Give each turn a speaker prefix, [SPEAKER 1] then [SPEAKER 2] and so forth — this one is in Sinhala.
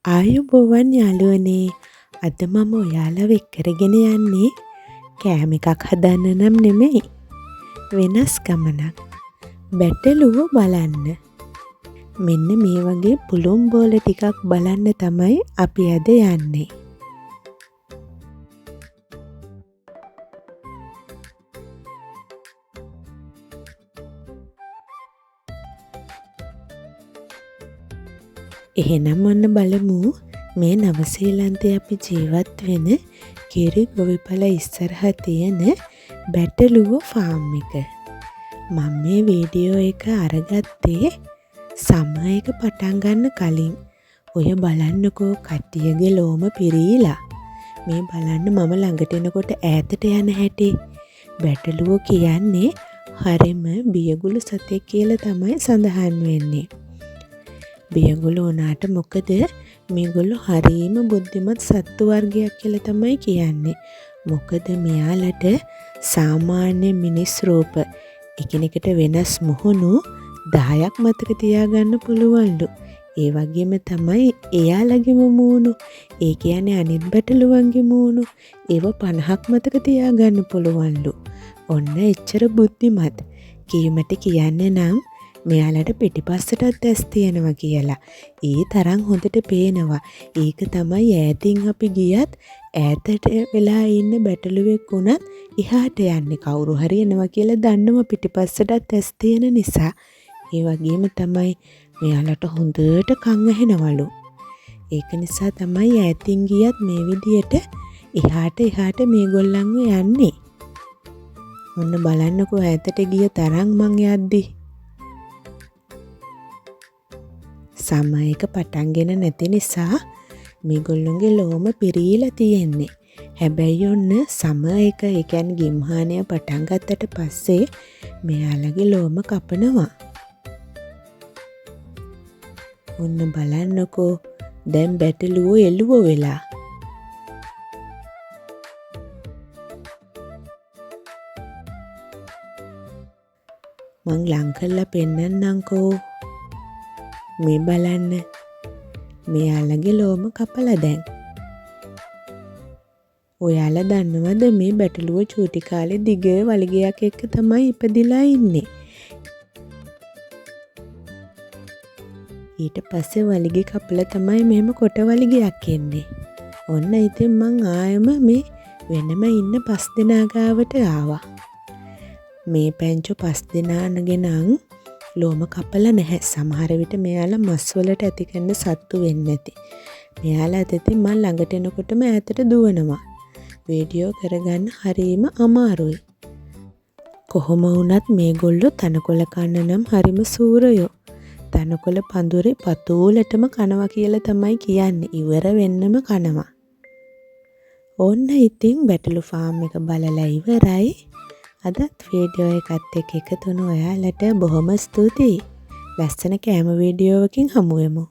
[SPEAKER 1] ආයුබෝවන් යාළුවනේ. අද මම ඔයාලව එක්කරගෙන යන්නේ කෑම එකක් හදන්න නම් නෙමෙයි. වෙනස් ගමනක්. බැටළුවෝ බලන්න. මෙන්න මේ වගේ පුළුම් බෝල ටිකක් බලන්න තමයි අපි අද යන්නේ. එහෙනම් ඔන්න බලමු මේ නවසීලන්තයේ අපි ජීවත් වෙන කිරි ගොවිපළ ඉස්සරහ තියෙන බැටළුවෝ ෆාම් එක. මම මේ වීඩියෝ එක අරගත්තේ සමර් එක පටන් ගන්න කලින්. ඔය බලන්නකෝ කට්ටියගේ ලෝම පිරීලා. මේ බලන්න මම ළඟට එනකොට ඈතට යන හැටි. බැටළුවෝ කියන්නේ හරිම බියගුළු සතෙක් කියලා තමයි සඳහන් වෙන්නේ. බියගුළු වුණාට මොකද මේගොල්ලෝ හරීම බුද්ධිමත් සත්තු වර්ගයක් කියලා තමයි කියන්නේ. මොකද මෙයාලට සාමාන්‍ය මිනිස් රූප එකිනෙකට වෙනස් මුහුණු 10ක් මතක තියාගන්න පුළුවන්ලු. ඒ වගේම තමයි එයාලගේම මූණු. ඒ කියන්නේ අනිත් බැටළුවන්ගේ මූණු. ඒව 50ක් මතක තියාගන්න පුළුවන්ලු. ඔන්න එච්චර බුද්ධිමත්. කීමට කියන්නේ නම් මෙයාලට පිටිපස්සටත් ඇස් තියෙනවා කියලා. ඒ තරම් හොඳට පේනවා. ඒක තමයි ඈතින් අපි ගියත් ඈතට වෙලා ඉන්න බැටළුවෙක් වුණත් එහාට යන්නේ කවුරු හරි එනවා කියලා දන්නවා පිටිපස්සටත් ඇස් තියෙන නිසා. ඒ වගේම තමයි මෙයාලට හොඳට කන් ඇහෙනවලු. ඒක නිසා තමයි ඈතින් ගියත් මේ විදියට එහාට මේගොල්ලන්ව යන්නේ. ඔන්න බලන්නකෝ ඈතට ගිය තරම් මං යද්දි සමර් එක පටන්ගෙන නැති නිසා මේගොල්ලොන්ගේ ලෝම පිරීලා තියෙන්නේ. හැබැයි ඔන්න සමර් එක ඒ කියන්නේ ගිම්හානය පටන් ගත්තට පස්සේ මෙයාලගේ ලෝම කපනවා. ඔන්න බලන්නකෝ දැන් බැටළුවෝ එළුවෝ වෙලා. මං ලං කරලා පෙන්නන්නම්කෝ. මේ බලන්න මෙයාලගේ ලෝම කපලා දැන්. ඔයාලා දන්නවද මේ බැටළුවෝ චූටි කාලේ දිග වලිගයක් එක්ක තමයි ඉපදිලා ඉන්නේ. ඊට පස්සේ වලිගේ කපලා තමයි මෙහෙම කොට වලිගයක් එන්නේ. ඔන්න ඉතින් මං ආයම මේ වෙනම ඉන්න 5 දෙනා ගාවට ආවා. මේ පැංචෝ 5 දෙනාගෙන ලෝම කපලා නැහැ. සමහර විට මෙයාලා මස් වලට ඇති කරන සත්තු වෙන්නේ නැති. මෙයාලා ඇතින් මම ළඟට එනකොටම ඈතට දුවනවා. වීඩියෝ කරගන්න හරීම අමාරුයි. කොහොම වුණත් මේගොල්ලෝ තනකොළ කන්න නම් හරිම සූරයෝ. තනකොළ පඳුරේ පතෝලටම කනවා කියලා තමයි කියන්නේ. ඉවර වෙන්නම කනවා. ඔන්න ඉතින් බැටළු ෆාම් එක බලලා ඉවරයි. අදත් වීඩියෝ එකත් එක්ක එකතු වුණ ඔයාලට බොහොම ස්තුතියි. ලස්සන කෑම වීඩියෝවකින් හමු වෙමු.